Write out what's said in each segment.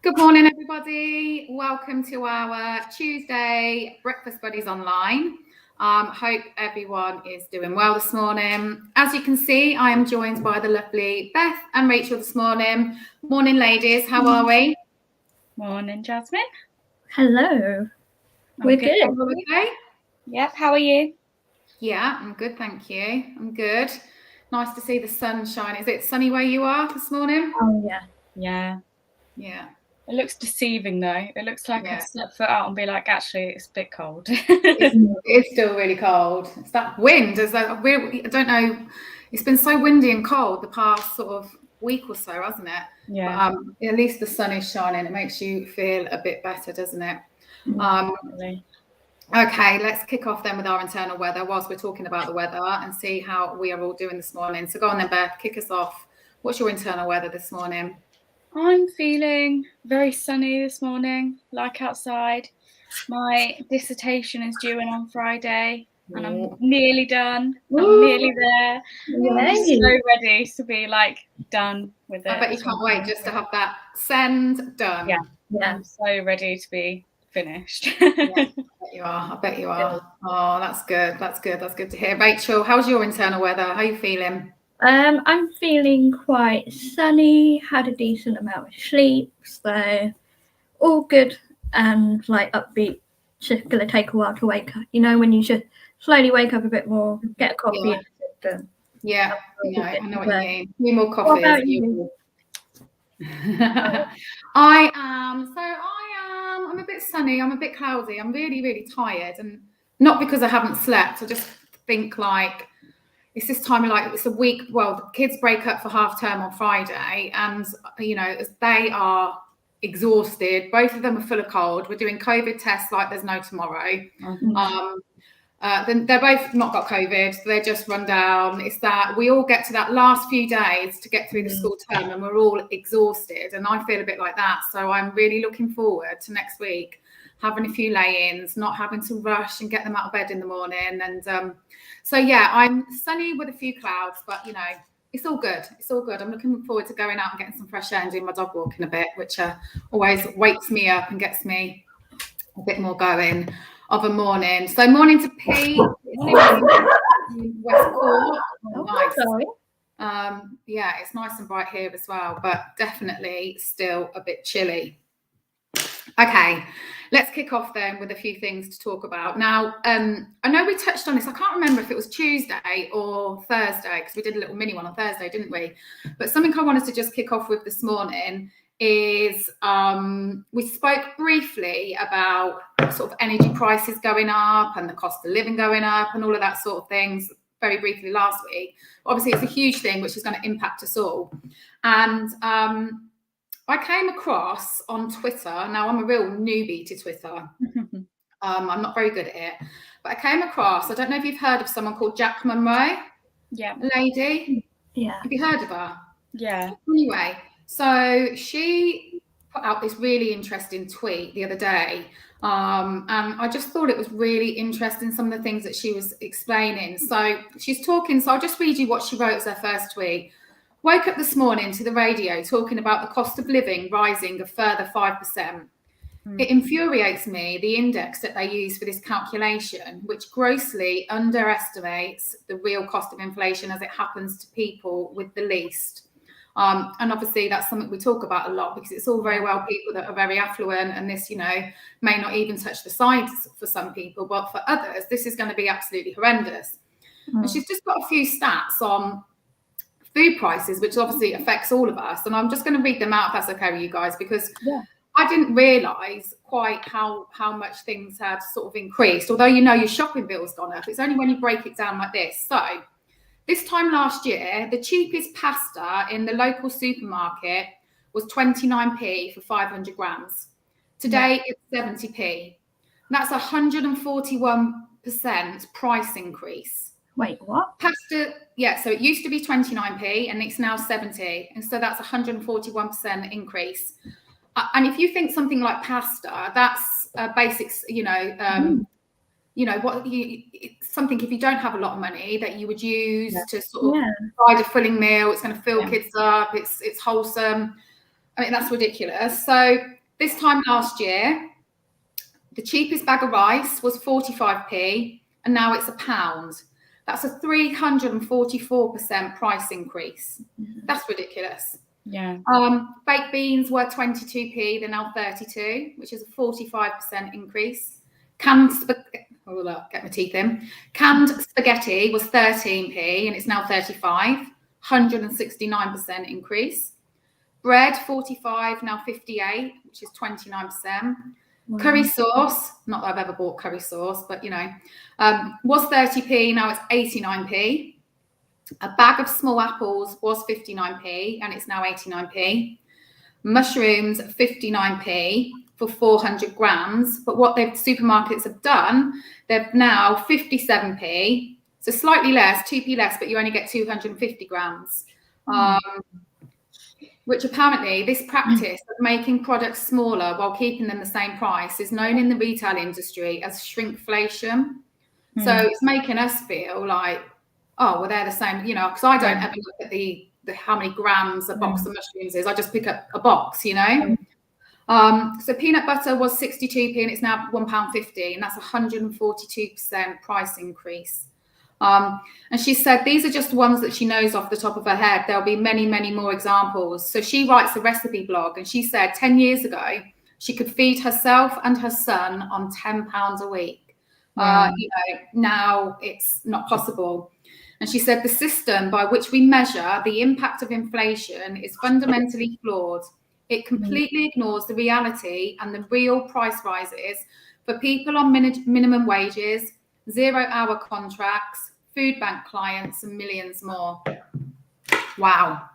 Good morning, everybody. Welcome to our Tuesday Breakfast Buddies Online. Hope everyone is doing well this morning. As you can see, I am joined by the lovely Beth and Rachel this morning. Morning, ladies. How are we? Morning, Jasmin. Hello. We're good. Okay? Yep, how are you? Yeah, I'm good, thank you. I'm good. Nice to see the sun shine. Is it sunny where you are this morning? Oh, yeah. Yeah. It looks deceiving though. It looks like I'd step foot out and be like, actually, it's a bit cold. It's still really cold. It's that wind. I don't know. It's been so windy and cold the past sort of week or so, hasn't it? Yeah. But, at least the sun is shining. It makes you feel a bit better, doesn't it? Definitely. Okay, let's kick off then with our internal weather whilst we're talking about the weather and see how we are all doing this morning. So go on then, Beth, kick us off. What's your internal weather this morning? I'm feeling very sunny this morning, like outside. My dissertation is due in on Friday and I'm nearly done. I'm nearly there. I'm so ready to be like done with it. I bet you can't wait just to have that send done. Yeah. I'm so ready to be finished. I bet you are. Oh, that's good. That's good to hear. Rachel, how's your internal weather? How are you feeling? I'm feeling quite sunny, had a decent amount of sleep, so all good and like upbeat. Just gonna take a while to wake up. You know, when you should slowly wake up a bit more, get a coffee. Yeah, I know what you mean. Need more coffee. What about you? I'm a bit sunny. I'm a bit cloudy. I'm really, really tired, and not because I haven't slept. I just think like it's this time of like it's a week. Well, the kids break up for half term on Friday, and they are exhausted. Both of them are full of cold. We're doing COVID tests like there's no tomorrow. Then they're both not got COVID. They're just run down. It's that we all get to that last few days to get through the school term and we're all exhausted. And I feel a bit like that. So I'm really looking forward to next week, having a few lay-ins, not having to rush and get them out of bed in the morning. And I'm sunny with a few clouds, but it's all good. It's all good. I'm looking forward to going out and getting some fresh air and doing my dog walking a bit, which always wakes me up and gets me a bit more going of a morning. So morning to Pete. West Court. Nice. It's nice and bright here as well, but definitely still a bit chilly. Okay, let's kick off then with a few things to talk about. Now, I know we touched on this. I can't remember if it was Tuesday or Thursday, because we did a little mini one on Thursday, didn't we? But something I wanted to just kick off with this morning is we spoke briefly about sort of energy prices going up and the cost of living going up and all of that sort of things very briefly last week. Obviously, it's a huge thing which is going to impact us all. And I came across on Twitter. Now, I'm a real newbie to Twitter. I'm not very good at it. But I came across, I don't know if you've heard of someone called Jasmin. Yeah. A lady. Yeah. Have you heard of her? Yeah. Anyway, so she put out this really interesting tweet the other day. And I just thought it was really interesting, some of the things that she was explaining. So she's talking, so I'll just read you what she wrote as her first tweet. Woke up this morning to the radio talking about the cost of living rising a further 5%. It infuriates me, the index that they use for this calculation, which grossly underestimates the real cost of inflation as it happens to people with the least. And obviously that's something we talk about a lot because it's all very well people that are very affluent and this, may not even touch the sides for some people, but for others, this is going to be absolutely horrendous. And she's just got a few stats on food prices, which obviously affects all of us. And I'm just going to read them out if that's okay with you guys, because I didn't realise quite how much things had sort of increased. Although, your shopping bill's gone up. It's only when you break it down like this. So this time last year, the cheapest pasta in the local supermarket was 29p for 500 grams. Today, it's 70p. That's 141% price increase. Wait, what? Pasta, so it used to be 29p and it's now 70. And so that's 141% increase. And if you think something like pasta, that's basics, something if you don't have a lot of money that you would use to sort of provide a filling meal. It's going to fill kids up. It's wholesome. I mean, that's ridiculous. So this time last year, the cheapest bag of rice was 45p, and now it's £1. That's a 344% price increase. That's ridiculous. Yeah. Baked beans were 22p, they're now 32, which is a 45% increase. Canned spaghetti was 13p, and it's now 35, 169% increase. Bread 45, now 58, which is 29%. Wow. Curry sauce, not that I've ever bought curry sauce, but was 30p, now it's 89p. A bag of small apples was 59p, and it's now 89p. Mushrooms 59p for 400 grams. But what the supermarkets have done, they're now 57p, so slightly less, 2p less, but you only get 250 grams. Which apparently this practice of making products smaller while keeping them the same price is known in the retail industry as shrinkflation. So it's making us feel like, oh, well, they're the same, because I don't ever look at the how many grams a box of mushrooms is. I just pick up a box, So peanut butter was 62p, and it's now £1.50, and that's 142% price increase. And she said these are just ones that she knows off the top of her head. There'll be many, many more examples. So she writes a recipe blog, and she said 10 years ago she could feed herself and her son on £10 a week. Now it's not possible. And she said the system by which we measure the impact of inflation is fundamentally flawed. It completely ignores the reality and the real price rises for people on minimum wages, 0-hour contracts, food bank clients, and millions more. Wow.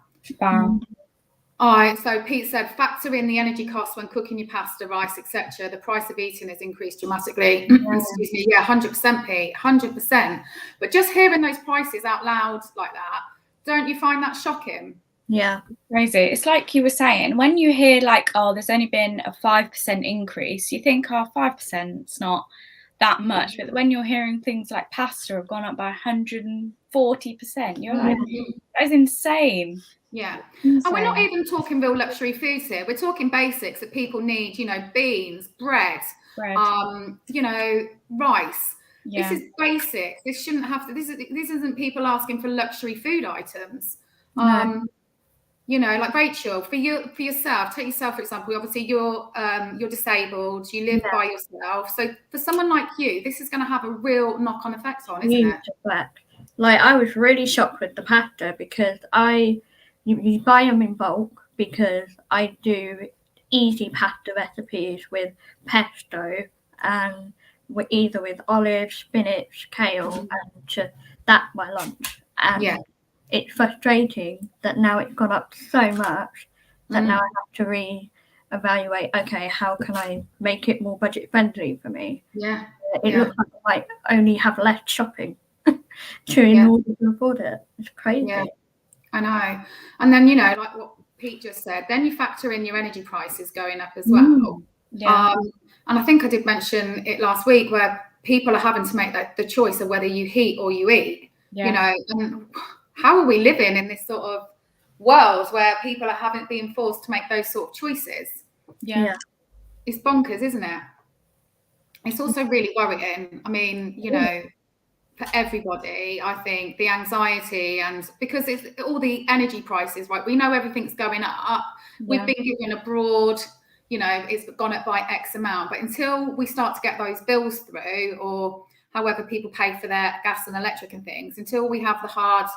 So Pete said, factor in the energy costs when cooking your pasta, rice, etc. The price of eating has increased dramatically. Excuse me. Yeah, 100%, Pete, 100%. But just hearing those prices out loud like that, don't you find that shocking? Yeah, crazy. It's like you were saying, when you hear like, oh, there's only been a 5% increase, you think, oh, 5%, it's not that much. But when you're hearing things like pasta have gone up by 140%, you're like, that is insane. Yeah. Insane. And we're not even talking real luxury foods here. We're talking basics that people need, beans, bread. Rice. Yeah. This is basic. This shouldn't have to, this isn't people asking for luxury food items. No. Like Rachel, for yourself, take yourself for example. Obviously, you're disabled. You live by yourself. So for someone like you, this is going to have a real knock-on effect on, isn't it? Like I was really shocked with the pasta because you buy them in bulk because I do easy pasta recipes with pesto and either with olives, spinach, kale, and that's my lunch. And it's frustrating that now it's gone up so much that now I have to re-evaluate, okay, how can I make it more budget friendly for me? Yeah. It looks like I might only have less shopping in order to afford it. It's crazy. Yeah, I know. And then, like what Pete just said, then you factor in your energy prices going up as well. Yeah. And I think I did mention it last week where people are having to make the choice of whether you heat or you eat, and how are we living in this sort of world where people are being forced to make those sort of choices? Yeah. It's bonkers, isn't it? It's also really worrying. I mean, for everybody, I think the anxiety, and because it's all the energy prices, right? We know everything's going up. We've been given a broad, it's gone up by X amount. But until we start to get those bills through, or however people pay for their gas and electric and things, until we have the hard,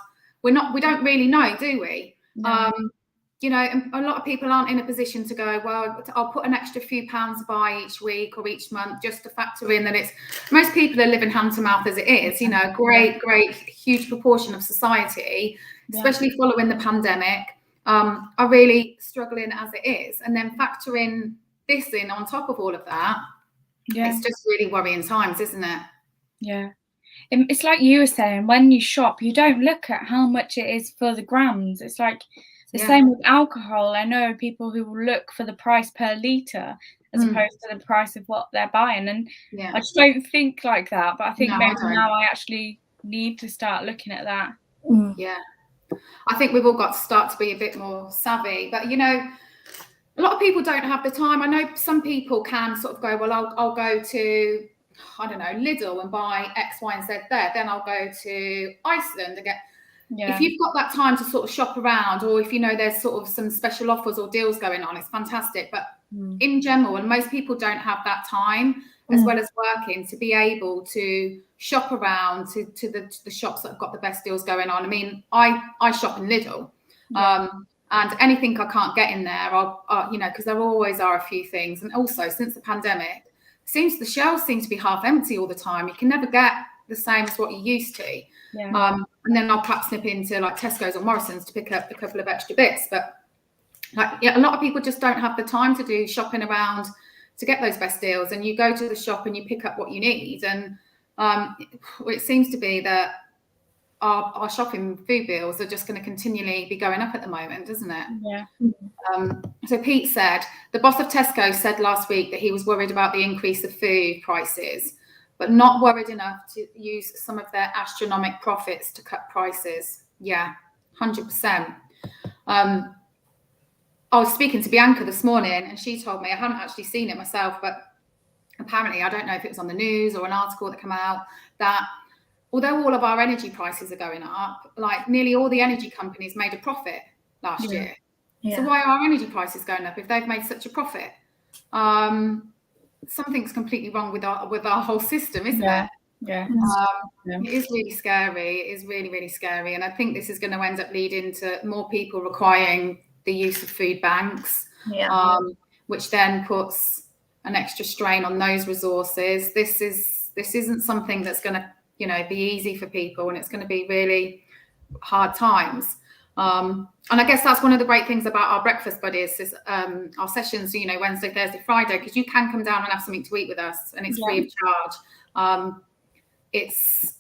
we don't really know, do we? No. And a lot of people aren't in a position to go, well, I'll put an extra few pounds by each week or each month just to factor in that most people are living hand to mouth as it is, great, huge proportion of society, especially following the pandemic, are really struggling as it is. And then factoring this in on top of all of that, it's just really worrying times, isn't it? Yeah. It's like you were saying, when you shop, you don't look at how much it is for the grams. It's like the same with alcohol. I know people who will look for the price per litre as opposed to the price of what they're buying. And I just don't think like that. But I think maybe now I actually need to start looking at that. Yeah. I think we've all got to start to be a bit more savvy. But, a lot of people don't have the time. I know some people can sort of go, well, I'll go to, I don't know, Lidl and buy X, Y, and Z there. Then I'll go to Iceland and get. Yeah. If you've got that time to sort of shop around, or if you know there's sort of some special offers or deals going on, it's fantastic. But in general, and most people don't have that time, as well as working, to be able to shop around to the shops that have got the best deals going on. I mean, I shop in Lidl, and anything I can't get in there, I'll you know, because there always are a few things. And also, since the pandemic, the shelves seem to be half empty all the time. You can never get the same as what you used to. And then I'll perhaps snip into like Tesco's or Morrison's to pick up a couple of extra bits. But like, a lot of people just don't have the time to do shopping around to get those best deals. And you go to the shop and you pick up what you need. And it seems to be that our shopping food bills are just going to continually be going up at the moment, doesn't it? Yeah. So Pete said, the boss of Tesco said last week that he was worried about the increase of food prices, but not worried enough to use some of their astronomical profits to cut prices. Yeah, 100%. I was speaking to Bianca this morning and she told me, I haven't actually seen it myself, but apparently, I don't know if it was on the news or an article that came out, that although all of our energy prices are going up, like nearly all the energy companies made a profit last year. So why are our energy prices going up if they've made such a profit? Something's completely wrong with our whole system, isn't it? Yeah. It is really scary. It is really, really scary. And I think this is going to end up leading to more people requiring the use of food banks, which then puts an extra strain on those resources. This isn't something that's going to, you know, be easy for people, and it's going to be really hard times. And I guess that's one of the great things about our breakfast buddies is our sessions, you know, Wednesday, Thursday, Friday, because you can come down and have something to eat with us, and it's free of charge. It's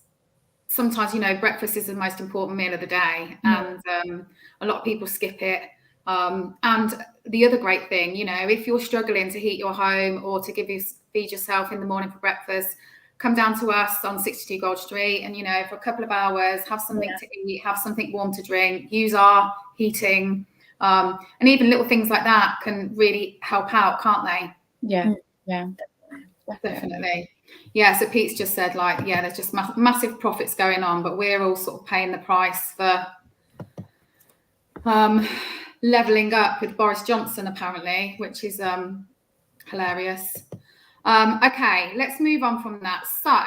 sometimes, you know, breakfast is the most important meal of the day, and a lot of people skip it. And the other great thing, you know, if you're struggling to heat your home or to feed yourself in the morning for breakfast, come down to us on 62 Gold Street and, you know, for a couple of hours, have something to eat, have something warm to drink, use our heating. And even little things like that can really help out, can't they? Yeah. Definitely. Yeah, so Pete's just said, like, yeah, there's just massive profits going on, but we're all sort of paying the price for levelling up with Boris Johnson, apparently, which is hilarious. Okay, let's move on from that. So,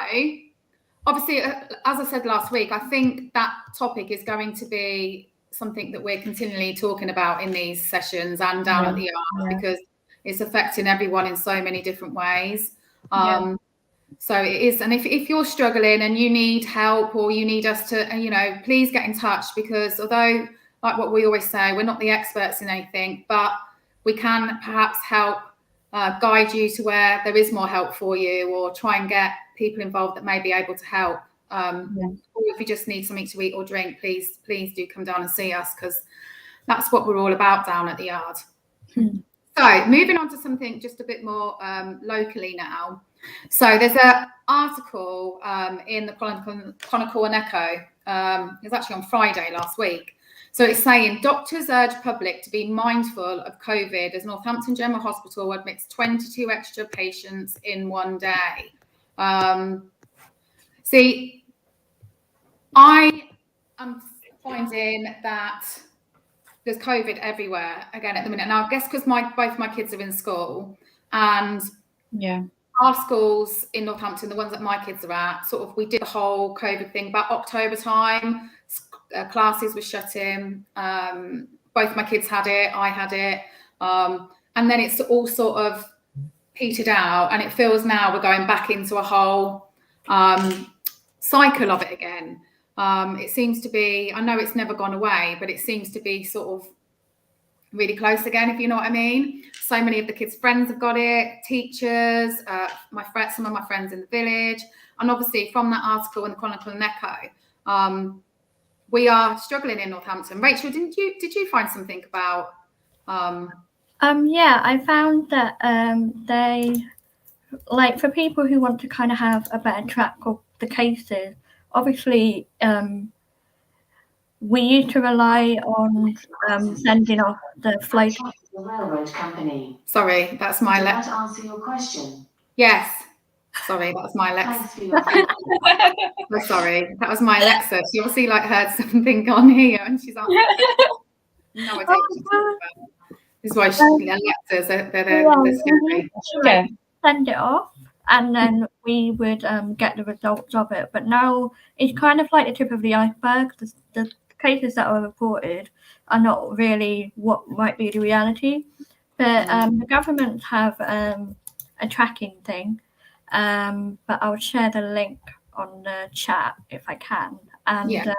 obviously, as I said last week, I think that topic is going to be something that we're continually talking about in these sessions and down at the Yard, because it's affecting everyone in so many different ways. So it is, and if you're struggling and you need help or you need us to, you know, please get in touch, because although, like what we always say, we're not the experts in anything, but we can perhaps help guide you to where there is more help for you, or try and get people involved that may be able to help. Or if you just need something to eat or drink, please do come down and see us, because that's what we're all about down at the Yard. So moving on to something just a bit more locally now. So there's an article in the Chronicle and Echo. It was actually on Friday last week. So it's saying doctors urge public to be mindful of COVID as Northampton General Hospital admits 22 extra patients in one day. See, I am finding that there's COVID everywhere again at the minute. Now, I guess because both my kids are in school, and our schools in Northampton, the ones that my kids are at, sort of, we did the whole COVID thing about October time. Classes were shut in. Both my kids had it. I had it. And then it's all sort of petered out. And it feels now we're going back into a whole cycle of it again. It seems to be, I know it's never gone away, but it seems to be sort of really close again, if you know what I mean. So many of the kids' friends have got it, teachers, some of my friends in the village. And obviously from that article in the Chronicle and Echo, we are struggling in Northampton. Rachel, did you find something about? Yeah, I found that they, like, for people who want to kind of have a better track of the cases, obviously we used to rely on sending off the flow The railroad company. Sorry, that's my Did that answer your question? Yes. Sorry, that was my Alexa. Thanks for your feedback. Oh, sorry, that was my Alexa. She obviously like heard something on here, and she's like, no idea what she's talking about. This is why Alexas, they're scary. Okay. Send it off, and then we would get the results of it. But now it's kind of like the tip of the iceberg. The cases that are reported are not really what might be the reality. But the government have a tracking thing. But I'll share the link on the chat if I can. And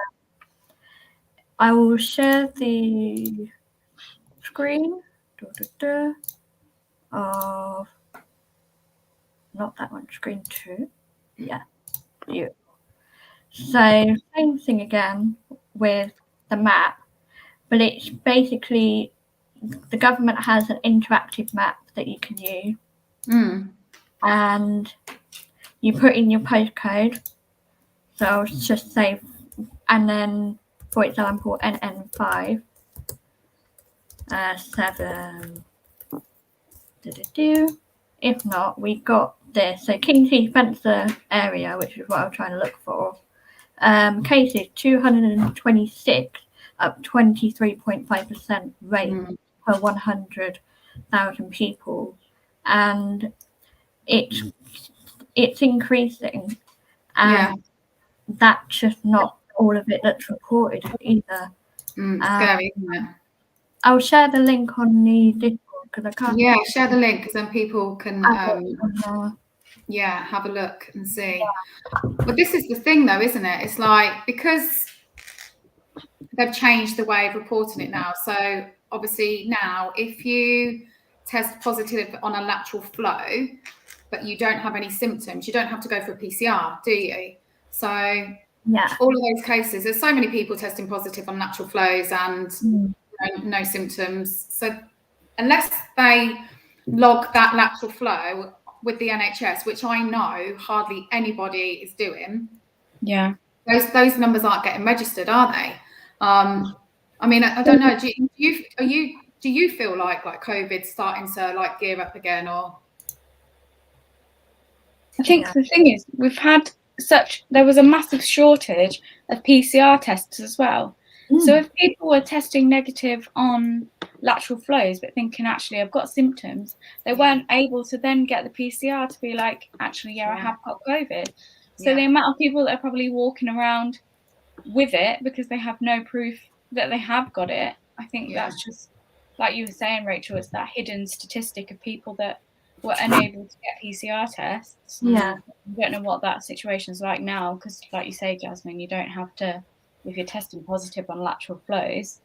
I will share the screen of not that one, screen 2. Yeah, you. So same thing again with the map, but it's basically the government has an interactive map that you can use, and you put in your postcode. So I'll just say, and then for example NN5 7. If not, we got this. So Kingsley Spencer area, which is what I'm trying to look for. Cases 226, up 23.5% rate per 100,000 people, and it's increasing, and that's just not all of it that's reported either. Scary, isn't it? I'll share the link on the Discord because I can't. Yeah, share the link because then people can have a look and see. But this is the thing though, isn't it? It's like, because they've changed the way of reporting it now. So obviously now if you test positive on a lateral flow, but you don't have any symptoms, you don't have to go for a PCR, do you? So all of those cases, there's so many people testing positive on lateral flows and no symptoms. So unless they log that lateral flow with the NHS, which I know hardly anybody is doing, those numbers aren't getting registered, are they? I mean, I don't know. Do you feel like COVID's starting to like gear up again, or? I think the thing is, there was a massive shortage of PCR tests as well. So if people were testing negative on lateral flows but thinking actually I've got symptoms, they weren't able to then get the PCR to be like, actually I have got COVID. So the amount of people that are probably walking around with it because they have no proof that they have got it, I think that's just, like you were saying, Rachel, it's that hidden statistic of people that were unable to get PCR tests. I don't know what that situation's like now, because like you say, Jasmin, you don't have to, if you're testing positive on lateral flows.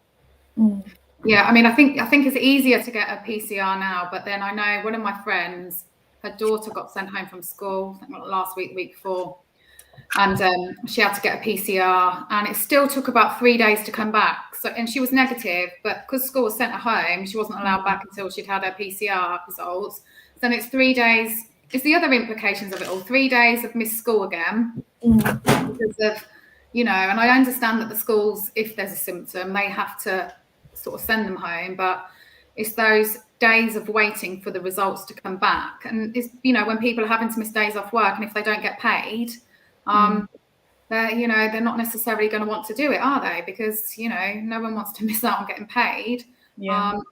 Yeah, I mean, I think it's easier to get a PCR now, but then I know one of my friends, her daughter got sent home from school, I think last week, week before, and she had to get a PCR, and it still took about 3 days to come back. So, and she was negative, but because school was sent her home, she wasn't allowed back until she'd had her PCR results. Then it's 3 days. It's the other implications of it all. 3 days of missed school again because of, and I understand that the schools, if there's a symptom, they have to sort of send them home, but it's those days of waiting for the results to come back. And it's, when people are having to miss days off work, and if they don't get paid, they're not necessarily going to want to do it, are they? Because no one wants to miss out on getting paid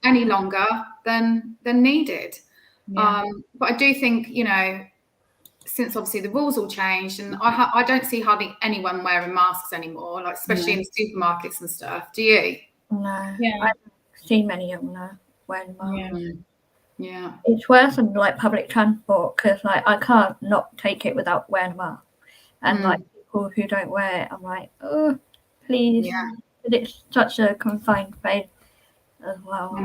any longer than needed. But I do think, since obviously the rules all changed, and I don't see hardly anyone wearing masks anymore, like especially in supermarkets and stuff. Do you? No, I don't see many of them wearing masks. Yeah, it's worse than like public transport, because like I can't not take it without wearing a mask, and like people who don't wear it, I'm like, oh, please. But it's such a confined space as well.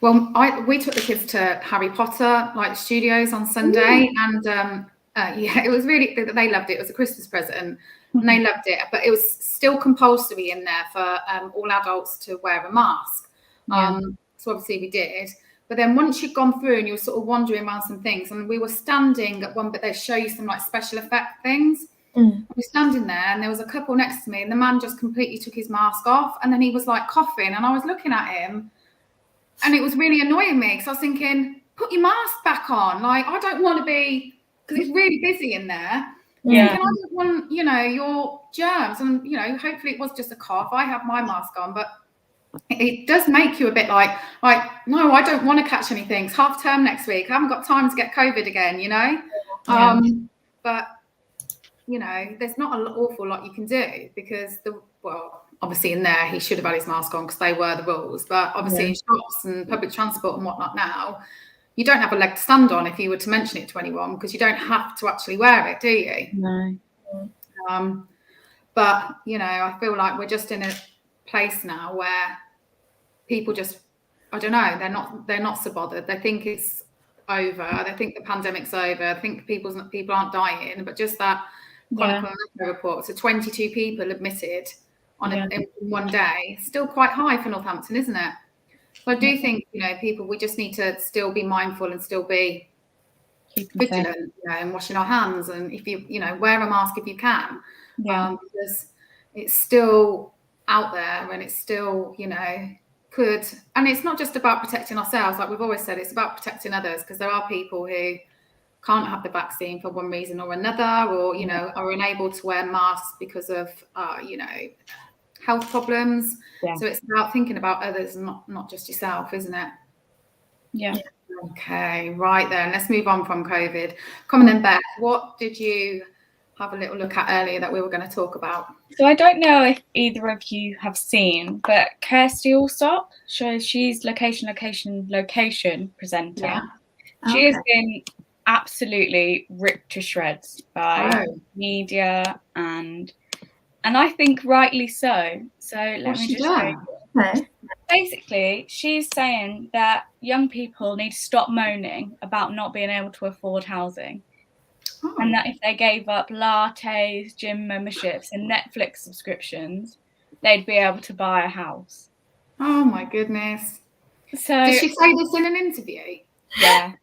Well, we took the kids to Harry Potter studios on Sunday, and it was really, they loved it. It was a Christmas present, and they loved it. But it was still compulsory in there for all adults to wear a mask. So obviously we did. But then once you'd gone through and you were sort of wandering around some things, and we were standing at one, but they show you some special effect things. We were standing there, and there was a couple next to me, and the man just completely took his mask off, and then he was coughing, and I was looking at him, And it was really annoying me because I was thinking, put your mask back on. Like, I don't want to be, because it's really busy in there. Yeah. Thinking, I don't want, your germs. And, hopefully it was just a cough. I have my mask on, but it does make you a bit like, no, I don't want to catch anything. It's half term next week. I haven't got time to get COVID again, Yeah. But, there's not an awful lot you can do because obviously in there he should have had his mask on because they were the rules. But obviously in shops and public transport and whatnot now, you don't have a leg to stand on if you were to mention it to anyone because you don't have to actually wear it, do you? No. But, I feel like we're just in a place now where people just, I don't know, they're not so bothered. They think it's over. They think the pandemic's over. I think people aren't dying, but just that Chronicle report. So 22 people admitted in one day. Still quite high for Northampton, isn't it? So I do think, people, we just need to still be mindful and still be vigilant, and washing our hands. And if you, wear a mask if you can, because it's still out there and it's still, could. And it's not just about protecting ourselves. Like we've always said, it's about protecting others because there are people who can't have the vaccine for one reason or another, or, are unable to wear masks because of, health problems. So it's about thinking about others and not just yourself, isn't it? Yeah. Okay, right then. Let's move on from COVID. Come on then, Beth. What did you have a little look at earlier that we were going to talk about? So I don't know if either of you have seen, but Kirsty Allsop, she's location presenter. Yeah. She has been absolutely ripped to shreds by media and I think rightly so. So let me just say, basically, she's saying that young people need to stop moaning about not being able to afford housing. And that if they gave up lattes, gym memberships and Netflix subscriptions, they'd be able to buy a house. Oh my goodness. So did she say this in an interview? Yeah.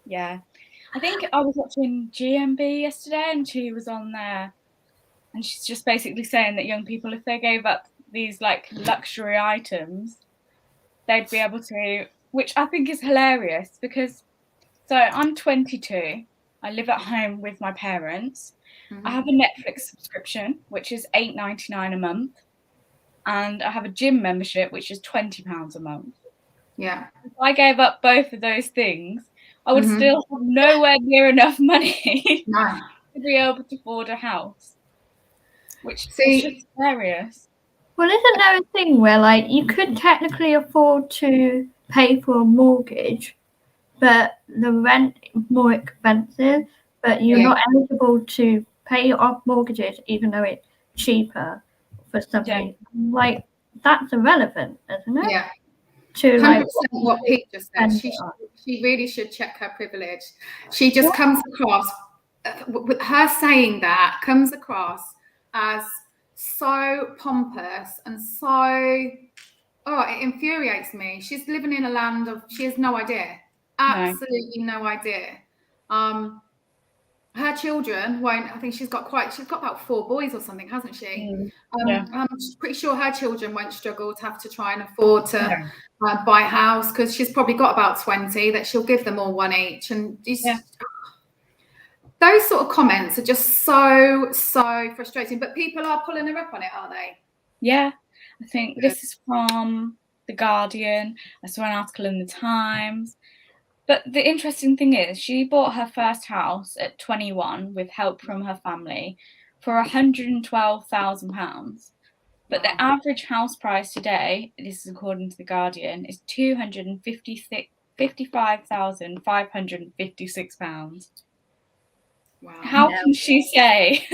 Yeah. I think I was watching GMB yesterday and she was on there and she's just basically saying that young people, if they gave up these like luxury items, they'd be able to, which I think is hilarious because, so I'm 22. I live at home with my parents. I have a Netflix subscription, which is $8.99 a month. And I have a gym membership, which is £20 a month. Yeah. If I gave up both of those things, I would still have nowhere near enough money to be able to afford a house. Which is just hilarious. Well, isn't there a thing where, like, you could technically afford to pay for a mortgage, but the rent is more expensive, but you're not eligible to pay off mortgages even though it's cheaper for something? Like, that's irrelevant, isn't it? Yeah. To 100% what Pete just said. She really should check her privilege. She just comes across, with her saying that, comes across as so pompous and so, it infuriates me. She's living in a land of, she has no idea. Absolutely no idea. Her children won't, I think she's got about 4 boys or something, hasn't she? I'm pretty sure her children won't struggle to have to try and afford to buy a house because she's probably got about 20 that she'll give them all one each. And those sort of comments are just so frustrating. But people are pulling her up on it, are they? Yeah, I think this is from The Guardian. I saw an article in The Times. But the interesting thing is she bought her first house at 21 with help from her family for £112,000. But the average house price today, this is according to The Guardian, is £255,556. Wow. How can she say?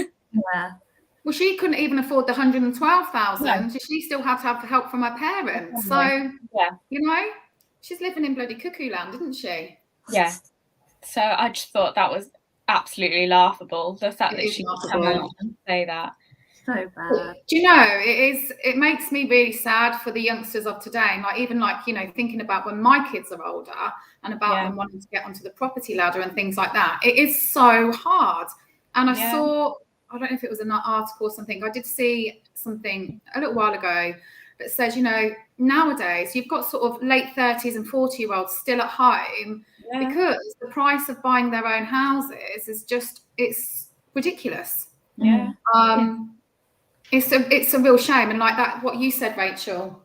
Well, she couldn't even afford the 112,000. So she still had to have the help from her parents. So, she's living in bloody cuckoo land, isn't she? Yeah. So I just thought that was absolutely laughable. The fact that she could come out and say that. So bad. Do you know, it makes me really sad for the youngsters of today. Like even thinking about when my kids are older and about them wanting to get onto the property ladder and things like that. It is so hard. And I saw, I don't know if it was an article or something. I did see something a little while ago that says, nowadays you've got sort of late 30s and 40-year-olds still at home because the price of buying their own houses is it's ridiculous. Yeah. It's a real shame. And like that, what you said, Rachel,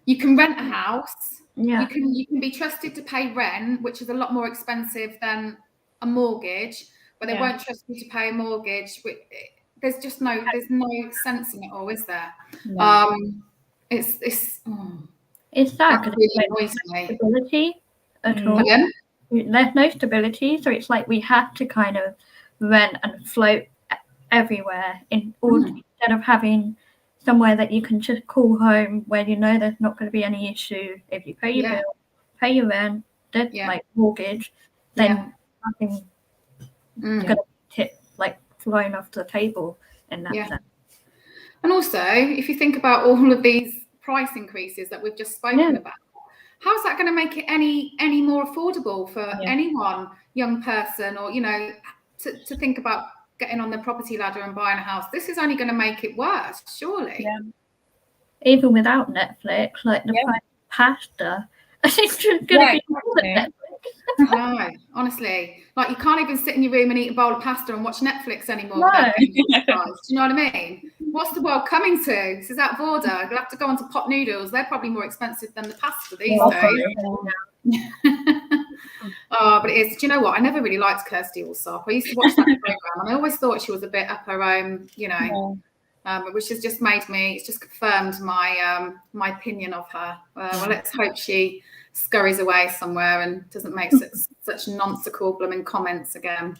you can rent a house. Yeah. You can be trusted to pay rent, which is a lot more expensive than a mortgage, but they won't trust you to pay a mortgage. There's no sense in it all, is there? No. It's that because really there's annoys no me. stability at all. Pardon? There's no stability, so it's like we have to kind of rent and float everywhere in order instead of having somewhere that you can just call home where you know there's not going to be any issue if you pay your bill, pay your rent, like mortgage, then nothing going to tip like flown off the table in that sense. And also, if you think about all of these price increases that we've just spoken about, how's that going to make it any more affordable for anyone, young person, or to think about getting on the property ladder and buying a house? This is only going to make it worse, surely. Yeah. Even without Netflix, like the price of pasta, I think it's going to be more than Netflix. No, honestly, like you can't even sit in your room and eat a bowl of pasta and watch Netflix anymore. No. Do you know what I mean? What's the world coming to? This is out of order. You'll have to go on to pot noodles. They're probably more expensive than the pasta these days. But it is. Do you know what? I never really liked Kirsty Allsop. I used to watch that program, and I always thought she was a bit up her own, which has just it's just confirmed my my opinion of her. Well, let's hope she scurries away somewhere and doesn't make such nonsensical blooming comments again.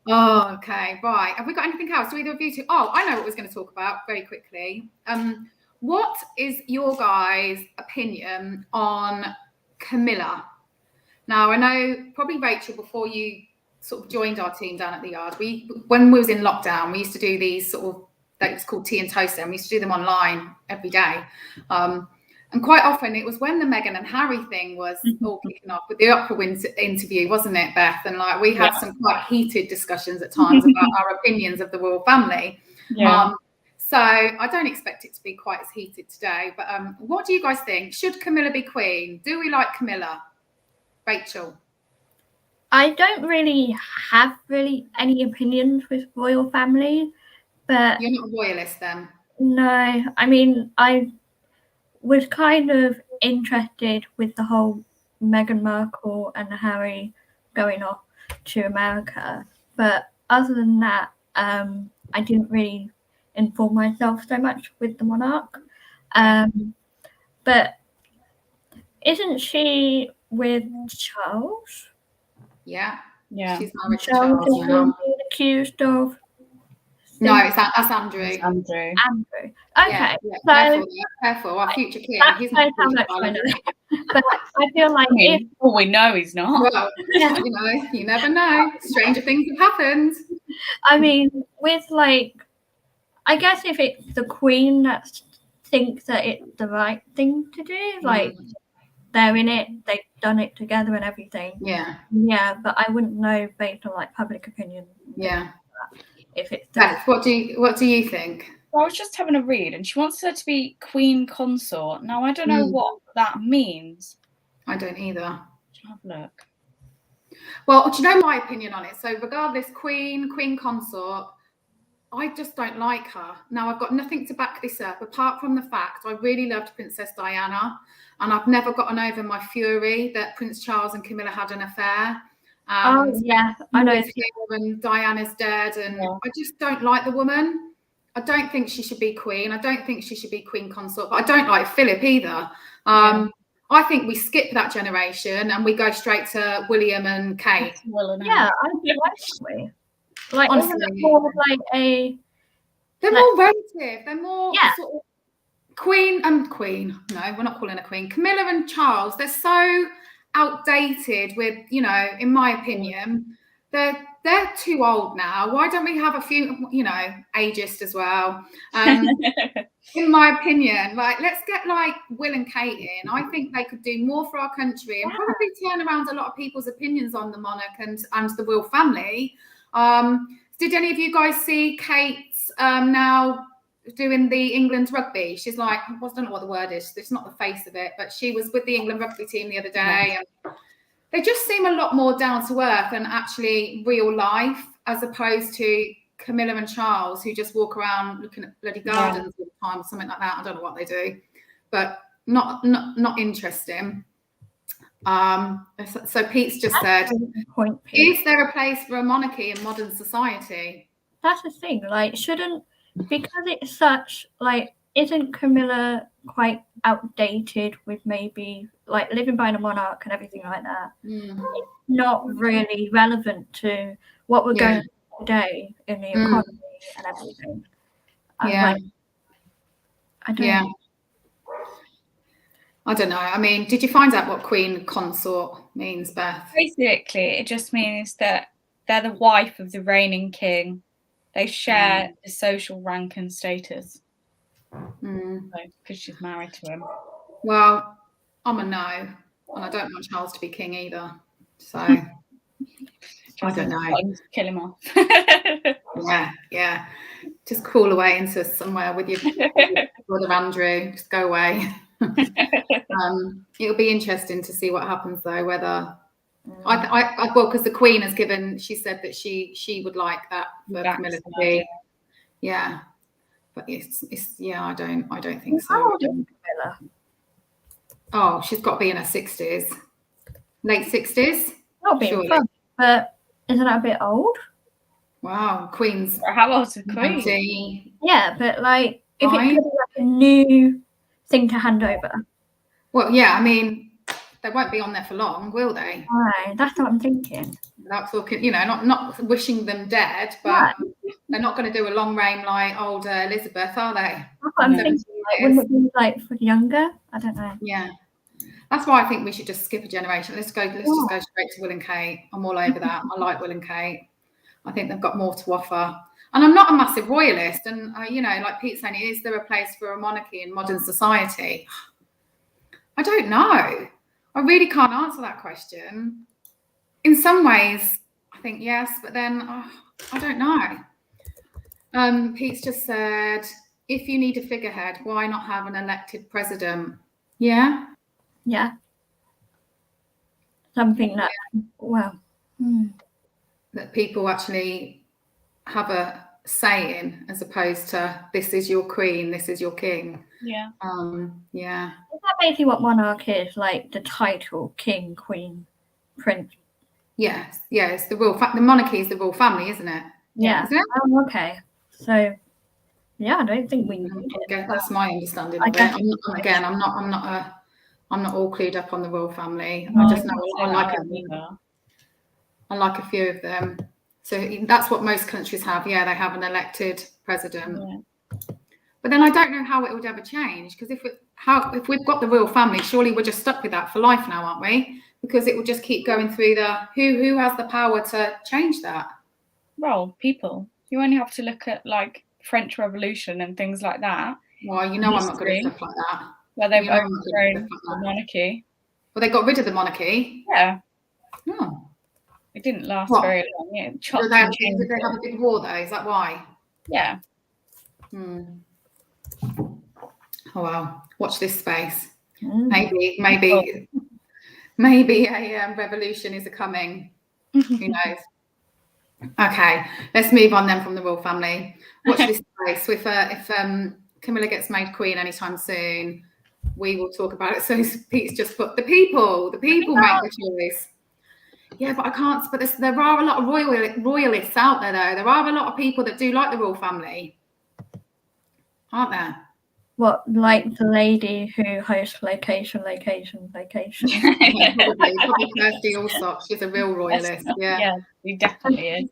Okay, right. Have we got anything else? Do either of you two? I know what I was going to talk about very quickly. What is your guys' opinion on Camilla? Now, I know probably Rachel, before you sort of joined our team down at the yard, when we was in lockdown, we used to do these sort of, that was called tea and toast, and we used to do them online every day. And quite often it was when the Meghan and Harry thing was all kicking off with the Oprah interview, wasn't it, Beth? And like we had some quite heated discussions at times about our opinions of the royal family. So I don't expect it to be quite as heated today. But what do you guys think? Should Camilla be queen? Do we like Camilla? Rachel? I don't really have any opinions with royal family, but you're not a royalist then? No, I mean I was kind of interested with the whole Meghan Markle and Harry going off to America, but other than that, I didn't really inform myself so much with the monarch. But isn't she with Charles? Yeah. Yeah. She's married to Charles Charles. is being accused of. No, that's Andrew. Andrew. Okay. So careful. Our future king. He's not how much I know. But I feel like we know he's not. Well, you never know. Stranger things have happened. I mean, with I guess if it's the Queen that thinks that it's the right thing to do, they're in it, they've done it together and everything. Yeah. Yeah, but I wouldn't know based on public opinion. Yeah. If it's Beth, what do you think? Well, I was just having a read, and she wants her to be Queen Consort. Now I don't know what that means. I don't either. Have a look. Well, do you know my opinion on it? So regardless, Queen Consort, I just don't like her. Now, I've got nothing to back this up, apart from the fact I really loved Princess Diana, and I've never gotten over my fury that Prince Charles and Camilla had an affair. I know. And Diana's dead, and I just don't like the woman. I don't think she should be queen. I don't think she should be Queen Consort, but I don't like Philip either. I think we skip that generation and we go straight to William and Kate. Yeah, I like that. Honestly, more they're more relative. They're more sort of Queen. No, we're not calling her Queen. Camilla and Charles. They're so outdated. With in my opinion, they're too old now. Why don't we have a few, ageist as well? In my opinion, let's get Will and Kate in. I think they could do more for our country and probably turn around a lot of people's opinions on the monarch and the royal family. Did any of you guys see Kate's now doing the England rugby. She's like, I don't know what the word is. It's not the face of it, but she was with the England rugby team the other day, and they just seem a lot more down to earth and actually real life, as opposed to Camilla and Charles, who just walk around looking at bloody gardens all the time or something like that. I don't know what they do, but not interesting. So Pete's just said, point, Pete. is there a place for a monarchy in modern society? That's the thing, like, because it's such, like, isn't Camilla quite outdated with maybe, like, living by the monarch and everything like that? It's not really relevant to what we're going through today in the economy and everything. Like, I don't know. I don't know. I mean, did you find out what Queen Consort means, Beth? Basically, it just means that they're the wife of the reigning king. They share the social rank and status. Because she's married to him. Well, I'm a no, and I don't want Charles to be king either. So I don't know. Kill him off. Yeah. Just crawl away into somewhere with your brother Andrew. Just go away. It'll be interesting to see what happens though. Whether well, because the Queen has given. She said that she would like that for Camilla to be. Yeah. But it's I don't think so. How old is Camilla? Oh, she's got to be in her 60s, late 60s. Not being fun, but isn't that a bit old? Wow, Queen's. How old's the Queen? 90. Yeah, but like if it could be like a new thing to hand over. Well, yeah, I mean, they won't be on there for long, will they? Right, that's what I'm thinking. Without talking, not wishing them dead, but they're not going to do a long reign like old Elizabeth, are they? That's what I'm thinking. Like, wouldn't it be like for younger? I don't know. Yeah, that's why I think we should just skip a generation. Let's just go straight to Will and Kate. I'm all over that. I like Will and Kate. I think they've got more to offer. And I'm not a massive royalist. And like Pete's saying, is there a place for a monarchy in modern society? I don't know. I really can't answer that question. In some ways, I think yes, but then I don't know. Pete's just said, if you need a figurehead, why not have an elected president? Yeah. Something that, that people actually have a say in, as opposed to this is your queen, this is your king. Yeah. Is that basically what monarch is? Like the title, king, queen, prince? Yes. It's the royal. The monarchy is the royal family, isn't it? Yeah. Isn't it? Oh, okay. So, yeah, I don't think we need it. That's my understanding of it. I'm not all clued up on the royal family. I just know I like a few of them. So that's what most countries have. Yeah, they have an elected president. Yeah. But then I don't know how it would ever change, because if we've got the royal family, surely we're just stuck with that for life now, aren't we? Because it will just keep going through who has the power to change that? Well, people. You only have to look at like French Revolution and things like that. Well, I'm not good at stuff like that. Where they've overthrown the monarchy. Well, they got rid of the monarchy. Yeah. Oh. It didn't last very long. Yeah, did they have a big war though? Is that why? Yeah. Oh well. Watch this space. Maybe a revolution is coming. Who knows? Okay, let's move on then from the royal family. Watch this space. If Camilla gets made queen anytime soon, we will talk about it. So Pete's just put the people make the choice. Yeah, but I can't. But there are a lot of royalists out there, though. There are a lot of people that do like the royal family, aren't there? What, like the lady who hosts Location? Probably Kirsty Allsop. She's a real royalist. Yeah, he definitely is.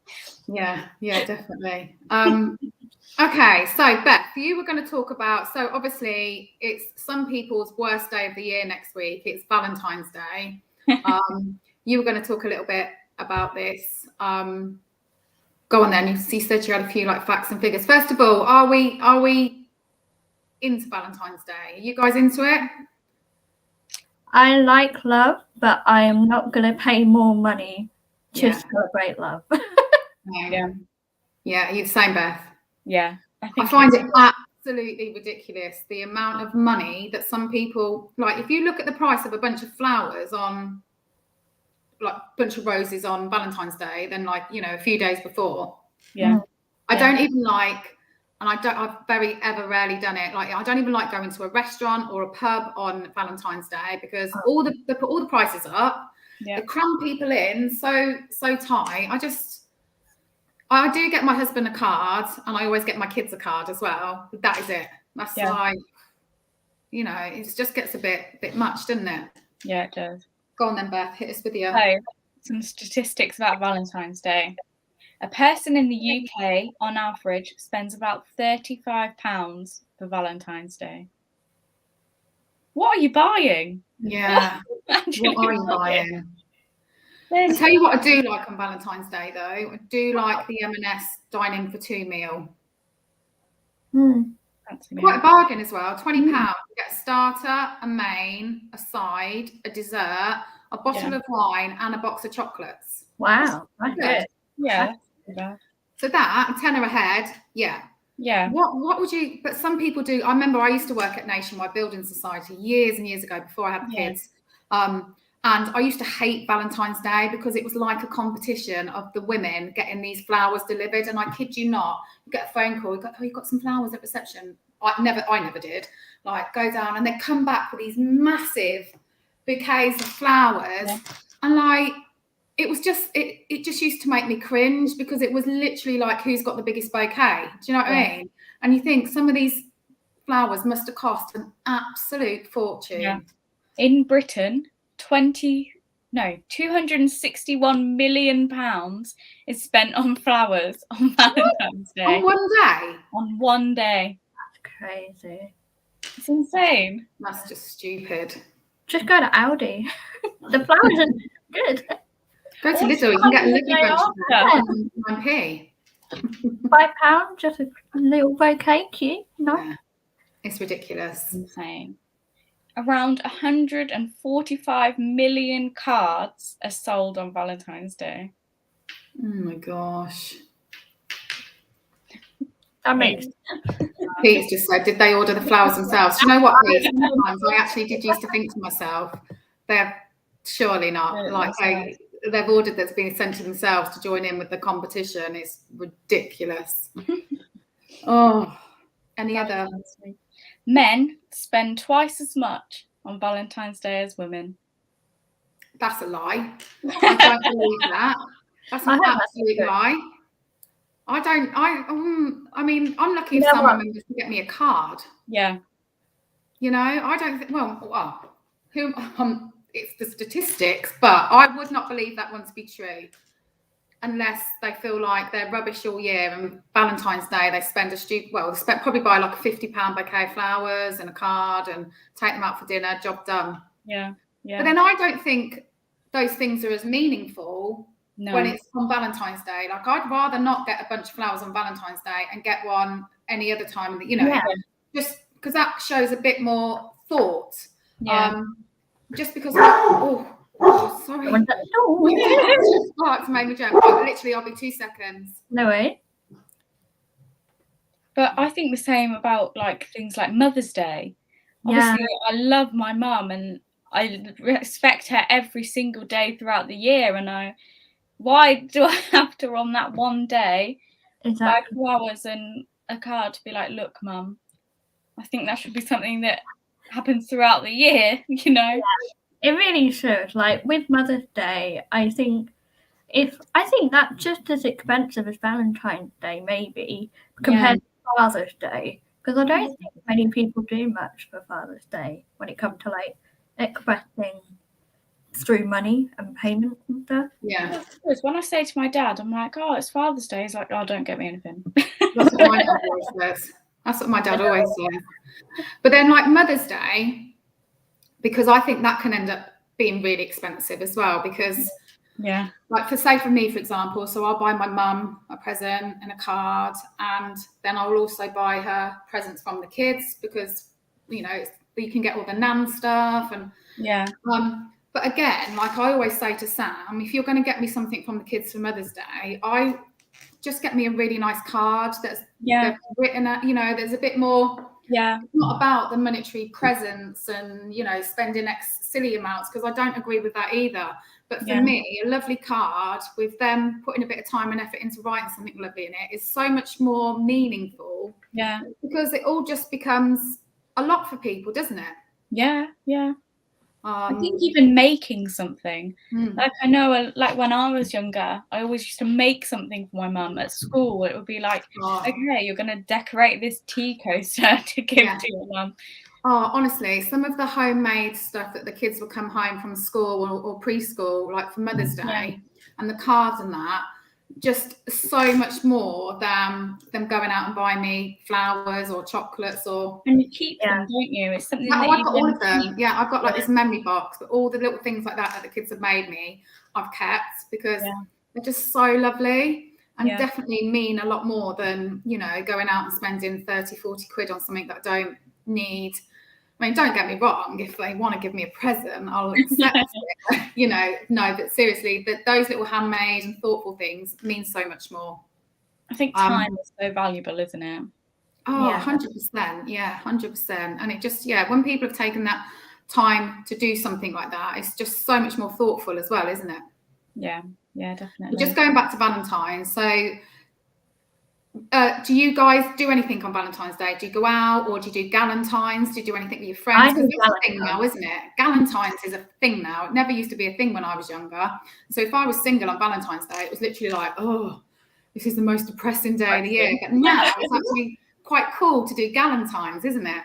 Yeah, definitely. Okay, so Beth, you were going to talk about. So obviously, it's some people's worst day of the year next week. It's Valentine's Day. You were going to talk a little bit about this. Go on then. You said you had a few like facts and figures. First of all, are we into Valentine's Day? Are you guys into it? I like love, but I am not going to pay more money to celebrate love. Yeah. Are you the same, Beth? Yeah. I find it absolutely ridiculous the amount of money that some people, like, if you look at the price of a bunch of flowers on, like, bunch of roses on Valentine's Day, then, like, you know, a few days before. Yeah. I don't even like, and I've very ever rarely done it. Like, I don't even like going to a restaurant or a pub on Valentine's Day because they put all the prices up. Yeah. They cram people in so tight. I do get my husband a card, and I always get my kids a card as well. But that is it. That's like, you know, it just gets a bit much, doesn't it? Yeah, it does. Go on then, Beth. Hit us with your. So, some statistics about Valentine's Day. A person in the UK, on average, spends about £35 for Valentine's Day. What are you buying? Yeah. What are you buying? I'll tell you what I do like on Valentine's Day, though. I do like the M&S dining for two meal. Quite a bargain as well. £20. You get a starter, a main, a side, a dessert, a bottle of wine, and a box of chocolates. Wow, that's good. Yeah. So that, a tenner a head, yeah. What would you? But some people do. I remember I used to work at Nationwide Building Society years and years ago before I had kids. And I used to hate Valentine's Day because it was like a competition of the women getting these flowers delivered. And I kid you not, you get a phone call, you go, oh, you've got some flowers at reception. I never did. Like, go down and they come back with these massive bouquets of flowers. And like, it was just, it just used to make me cringe because it was literally like, who's got the biggest bouquet? Do you know what I mean? And you think some of these flowers must have cost an absolute fortune. Yeah. In Britain, £261 million is spent on flowers on Valentine's Day. On one day? On one day. That's crazy. It's insane. That's just stupid. Just go to Aldi. The flowers are good. Go to Lidl, you can get a lovely bunch of 9p. £5, just a little bouquet, cute. No. Yeah. It's ridiculous. Insane. Around 145 million cards are sold on Valentine's Day. Oh my gosh. That makes Pete's just said, did they order the flowers themselves? Do you know what, Pete? Sometimes I actually did used to think to myself, they're surely not. Like, they've ordered that's being sent to themselves to join in with the competition. It's ridiculous. Any other? Men spend twice as much on Valentine's Day as women. That's a lie. I don't believe that. That's an absolute lie. I mean, I'm lucky if someone remembers to get me a card. Yeah. You know, I don't think, it's the statistics, but I would not believe that one to be true unless they feel like they're rubbish all year and Valentine's Day they spend probably buy like a £50 bouquet of flowers and a card and take them out for dinner, job done. Yeah. But then I don't think those ththings are as meaningful when it's on Valentine's Day. Like, I'd rather not get a bunch of flowers on Valentine's Day and get one any other time, just because that shows a bit more thought. Just because sorry. It's made me jump. Literally, I'll be 2 seconds. No way. But I think the same about like things like Mother's Day. Obviously, I love my mum and I respect her every single day throughout the year. And why do I have to, on that one day, buy flowers and a card to be like, look, Mum, I think that should be something that happens throughout the year, you know? Yeah, it really should. Like, with Mother's Day, I think that's just as expensive as Valentine's Day, maybe, compared to Father's Day. Because I don't think many people do much for Father's Day when it comes to, like, expressing through money and payments and stuff. Yeah. When I say to my dad, I'm like, oh, it's Father's Day. He's like, oh, don't get me anything. That's what my dad always says. That's what my dad always says. But then, like, Mother's Day, because I think that can end up being really expensive as well, because like, for me, for example, so I'll buy my mum a present and a card, and then I'll also buy her presents from the kids because, you know, you can get all the nan stuff and but again, like I always say to Sam, if you're going to get me something from the kids for Mother's Day, I just get me a really nice card that's written at, you know, there's a bit more. Yeah. It's not about the monetary presence and, you know, spending silly amounts, because I don't agree with that either. But for me, a lovely card with them putting a bit of time and effort into writing something lovely in it is so much more meaningful. Yeah. Because it all just becomes a lot for people, doesn't it? Yeah, yeah. I think even making something, like I know, like when I was younger, I always used to make something for my mum at school. It would be like, okay, you're going to decorate this tea coaster to give to your mum. Oh, honestly, some of the homemade stuff that the kids would come home from school or preschool, like for Mother's Day, and the cards and that, just so much more than them going out and buying me flowers or chocolates or. And you keep them, don't you? It's something that I've got all of them. Yeah, I've got like this memory box, but all the little things like that the kids have made me, I've kept, because they're just so lovely and definitely mean a lot more than, you know, going out and spending 30, 40 quid on something that I don't need. I mean, don't get me wrong, if they want to give me a present, I'll accept it, you know, no, but seriously, those little handmade and thoughtful things mean so much more. I think time is so valuable, isn't it? Oh, 100%. Yeah, 100%. And it just, when people have taken that time to do something like that, it's just so much more thoughtful as well, isn't it? Yeah, definitely. Just going back to Valentine's. So, do you guys do anything on Valentine's Day? Do you go out, or do you do galentines? Do you do anything with your friends? Because it's a thing now, isn't it? Galentines is a thing now. It never used to be a thing when I was younger. So if I was single on Valentine's Day, it was literally like, oh, this is the most depressing day of the year. But now it's actually quite cool to do galentines, isn't it?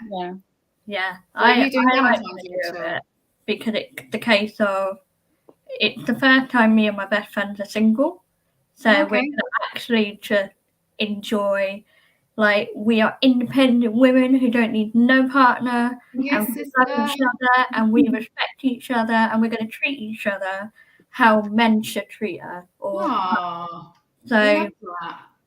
Yeah. Are you doing galentines? Because it's the case of, it's the first time me and my best friends are single. So we're going to actually just enjoy, like, we are independent women who don't need no partner, and we love each other and we respect each other, and we're going to treat each other how men should treat us. So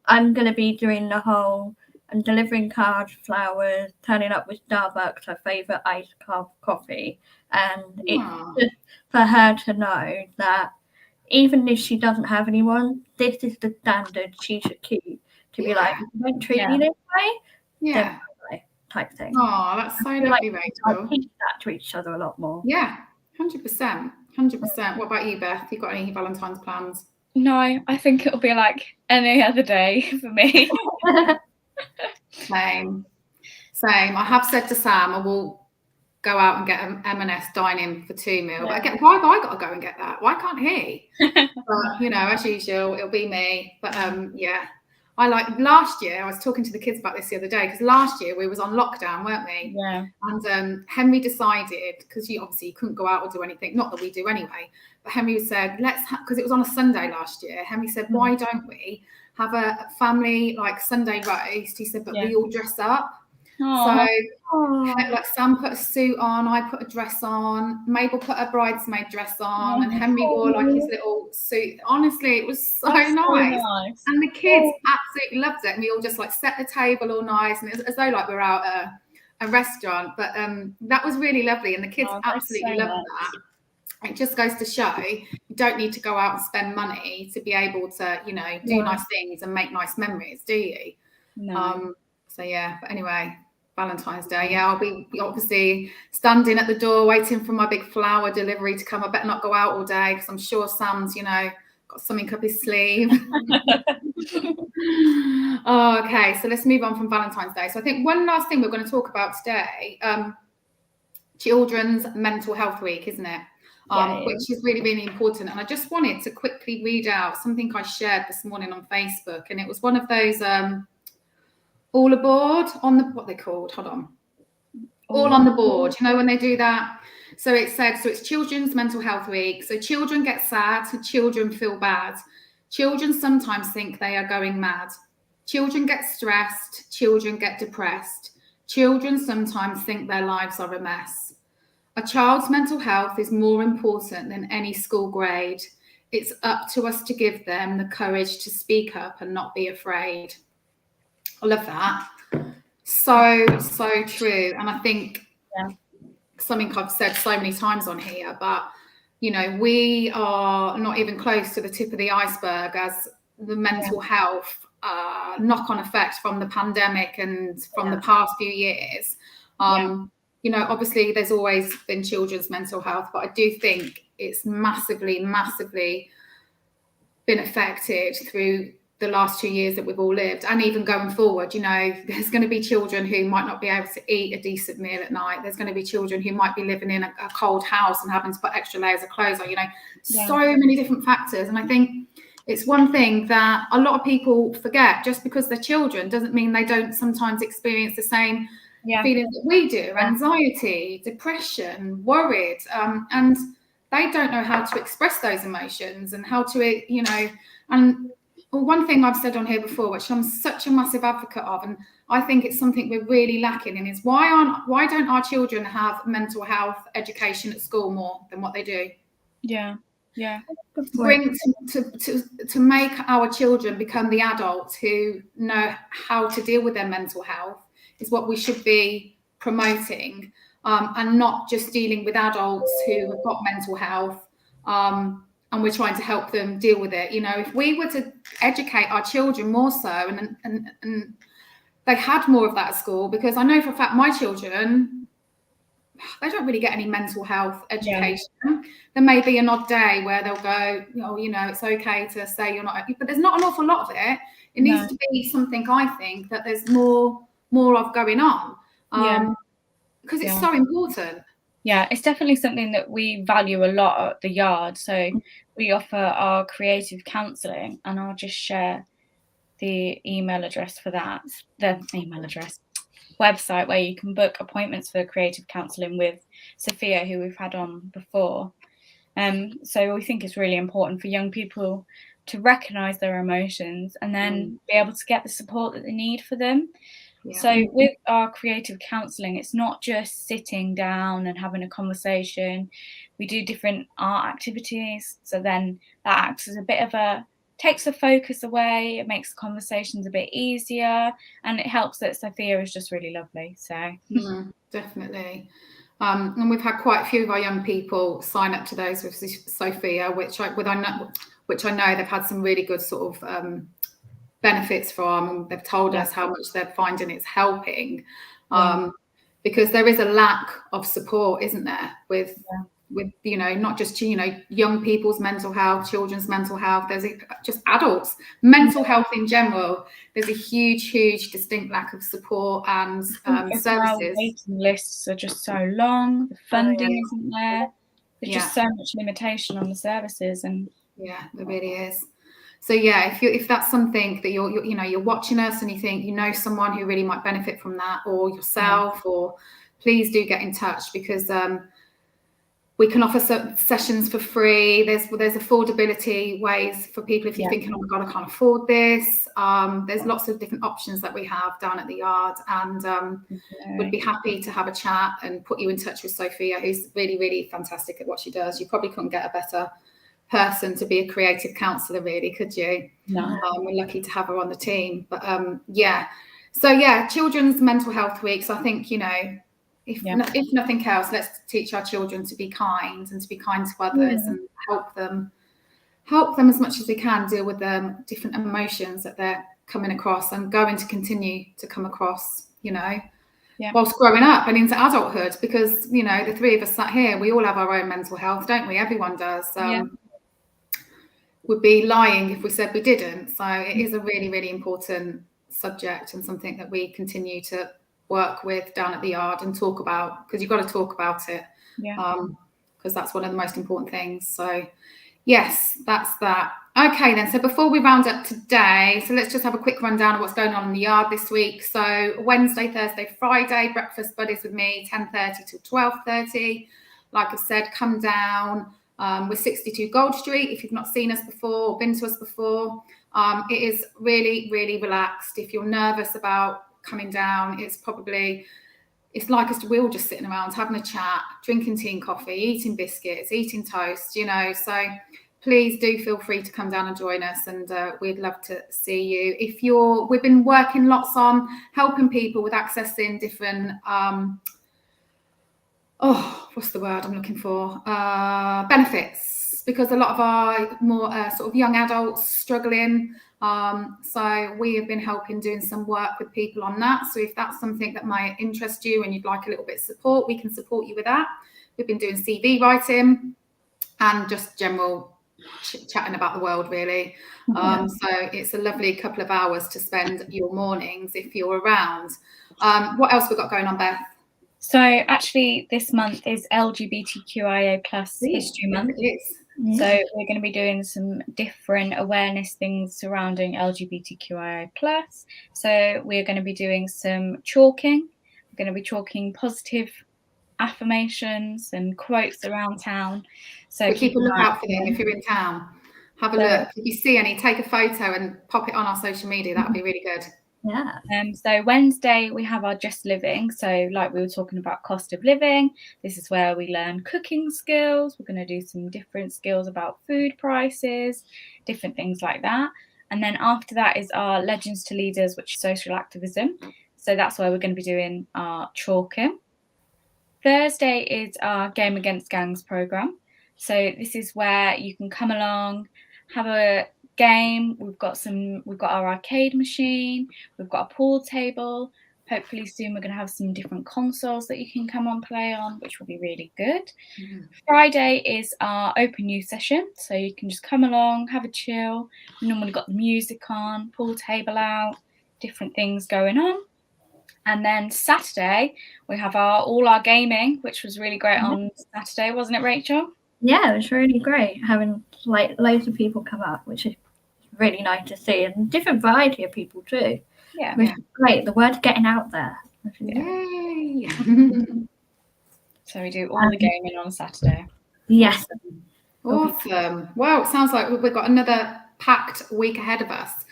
I'm going to be doing the whole and delivering cards, flowers, turning up with Starbucks, her favourite iced coffee, and it's just for her to know that even if she doesn't have anyone, this is the standard she should keep. To be like, if you don't treat me this way, then type thing. Oh, that's so lovely, Rachel. I teach that to each other a lot more. Yeah, 100%. 100%. What about you, Beth? You got any Valentine's plans? No, I think it'll be like any other day for me. Same. I have said to Sam, I will go out and get an M&S dine-in for 2 meal. But again, why have I got to go and get that? Why can't he? But, you know, as usual, it'll be me. But I like, last year, I was talking to the kids about this the other day, because last year we was on lockdown, weren't we? Yeah. And Henry decided, because you couldn't go out or do anything, not that we do anyway, but Henry said, because it was on a Sunday last year, Henry said, why don't we have a family, like, Sunday roast? He said, but we all dress up. Aww. So, like, Sam put a suit on, I put a dress on, Mabel put a bridesmaid dress on, and Henry wore like his little suit. Honestly, it was so nice. And the kids absolutely loved it. And we all just like set the table all nice, and it was as though like we're out at a restaurant. But that was really lovely, and the kids absolutely loved that. It just goes to show you don't need to go out and spend money to be able to, you know, do nice things and make nice memories, do you? No. So but anyway, Valentine's Day. I'll be obviously standing at the door waiting for my big flower delivery to come. I better not go out all day, because I'm sure Sam's, you know, got something up his sleeve. Okay, so let's move on from Valentine's Day. So I think one last thing we're going to talk about today, Children's Mental Health Week, isn't it? Which is really, really important. And I just wanted to quickly read out something I shared this morning on Facebook, and it was one of those all aboard on the, what they called, hold on, all on the board, you know, when they do that. So it said, so it's Children's Mental Health Week. So children get sad, children feel bad. Children sometimes think they are going mad. Children get stressed, children get depressed. Children sometimes think their lives are a mess. A child's mental health is more important than any school grade. It's up to us to give them the courage to speak up and not be afraid. I love that. So true. And I think something I've said so many times on here, but, you know, we are not even close to the tip of the iceberg as the mental health knock-on effect from the pandemic and from the past few years. You know, obviously there's always been children's mental health, but I do think it's massively been affected through the last 2 years that we've all lived, and even going forward. You know, there's going to be children who might not be able to eat a decent meal at night. There's going to be children who might be living in a cold house and having to put extra layers of clothes on, you know, so many different factors. And I think it's one thing that a lot of people forget. Just because they're children doesn't mean they don't sometimes experience the same feelings that we do: anxiety, depression, worried, and they don't know how to express those emotions and how to, you know. And one thing I've said on here before, which I'm such a massive advocate of, and I think it's something we're really lacking in, is why don't our children have mental health education at school more than what they do? To make our children become the adults who know how to deal with their mental health is what we should be promoting, and not just dealing with adults who have got mental health, and we're trying to help them deal with it. You know, if we were to educate our children more so, and they had more of that at school, because I know for a fact my children, they don't really get any mental health education. There may be an odd day where they'll go, oh, you know, it's okay to say you're not, but there's not an awful lot of it. It needs to be something, I think, that there's more of going on, because it's so important. It's definitely something that we value a lot at the Yard. So we offer our creative counselling, and I'll just share the email address for that, website where you can book appointments for creative counselling with Sophia, who we've had on before. So we think it's really important for young people to recognise their emotions and then be able to get the support that they need for them. So with our creative counselling, it's not just sitting down and having a conversation. We do different art activities. So then that acts as a bit of takes the focus away. It makes the conversations a bit easier, and it helps that Sophia is just really lovely. So definitely. And we've had quite a few of our young people sign up to those with Sophia, which I know they've had some really good sort of benefits from, and they've told us how much they're finding it's helping, because there is a lack of support, isn't there, with you know, not just, you know, young people's mental health, children's mental health, there's just adults mental health in general. There's a huge distinct lack of support and services. Waiting lists are just so long, the funding isn't there, there's just so much limitation on the services. And there really is. So if that's something that you're watching us and you think you know someone who really might benefit from that, or yourself, or please do get in touch, because we can offer sessions for free. There's affordability ways for people if you're thinking, oh my God, I can't afford this. There's lots of different options that we have down at the Yard, and would be happy to have a chat and put you in touch with Sophia, who's really fantastic at what she does. You probably couldn't get a better person to be a creative counsellor, really, could you? No. We're lucky to have her on the team. But Children's Mental Health Week. So I think, you know, if nothing else, let's teach our children to be kind and to be kind to others, and help them as much as we can deal with the different emotions that they're coming across and going to continue to come across, you know, whilst growing up and into adulthood, because, you know, the three of us sat here, we all have our own mental health, don't we? Everyone does. Would be lying if we said we didn't. So it is a really important subject, and something that we continue to work with down at the Yard and talk about, because you've got to talk about it, because that's one of the most important things. So yes, that's that. Okay then, so before we round up today, so let's just have a quick rundown of what's going on in the Yard this week. So Wednesday, Thursday, Friday, breakfast buddies with me, 10:30 till 12:30. Like I said, come down. We're 62 Gold Street. If you've not seen us before or been to us before, it is really relaxed. If you're nervous about coming down, it's like us, we're all just sitting around having a chat, drinking tea and coffee, eating biscuits, eating toast, you know. So please do feel free to come down and join us, and we'd love to see you. We've been working lots on helping people with accessing different what's the word I'm looking for? Benefits because a lot of our more sort of young adults struggling. So we have been helping doing some work with people on that. So if that's something that might interest you and you'd like a little bit of support, we can support you with that. We've been doing CV writing and just general chatting about the world, really. So it's a lovely couple of hours to spend your mornings if you're around. What else we got going on, Beth? So actually this month is LGBTQIA+ History Month. It is. So we're going to be doing some different awareness things surrounding LGBTQIA+. So we're going to be doing some chalking. We're going to be chalking positive affirmations and quotes around town. So keep a lookout for them if you're in town. Have a look. If you see any, take a photo and pop it on our social media. That would be really good. Yeah. So Wednesday we have our Just Living. So like we were talking about cost of living, this is where we learn cooking skills. We're going to do some different skills about food prices, different things like that. And then after that is our Legends to Leaders, which is social activism. So that's where we're going to be doing our chalking. Thursday is our Game Against Gangs program. So this is where you can come along, have a game. We've got our arcade machine, we've got a pool table. Hopefully soon we're going to have some different consoles that you can come and play on, which will be really good. Friday is our open youth session, so you can just come along, have a chill. We normally got the music on, pool table out, different things going on. And then Saturday we have all our gaming, which was really great on Saturday, wasn't it, Rachel? Yeah, it was really great having like loads of people come up, which is really nice to see, and different variety of people too. Yeah, which is great. The word's getting out there. Yay! So we do all the gaming on Saturday. Yes. Awesome. Well, it sounds like we've got another packed week ahead of us.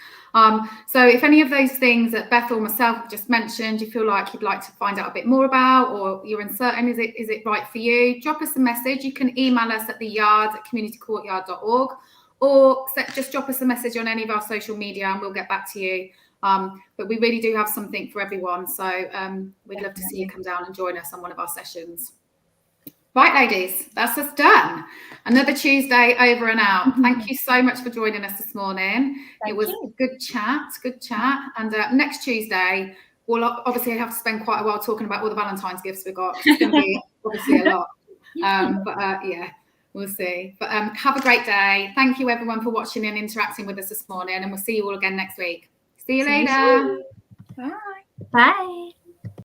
So if any of those things that Beth or myself have just mentioned, you feel like you'd like to find out a bit more about, or you're uncertain, is it right for you? Drop us a message. You can email us at theyard@communitycourtyard.org, or just drop us a message on any of our social media and we'll get back to you. But we really do have something for everyone. So we'd love to see you come down and join us on one of our sessions. Right, ladies, that's us done. Another Tuesday over and out. Thank you so much for joining us this morning. It was a good chat. And next Tuesday, we'll obviously have to spend quite a while talking about all the Valentine's gifts we got. It's going to be obviously a lot. Yeah, we'll see. But have a great day. Thank you, everyone, for watching and interacting with us this morning. And we'll see you all again next week. See you later. Bye. Bye.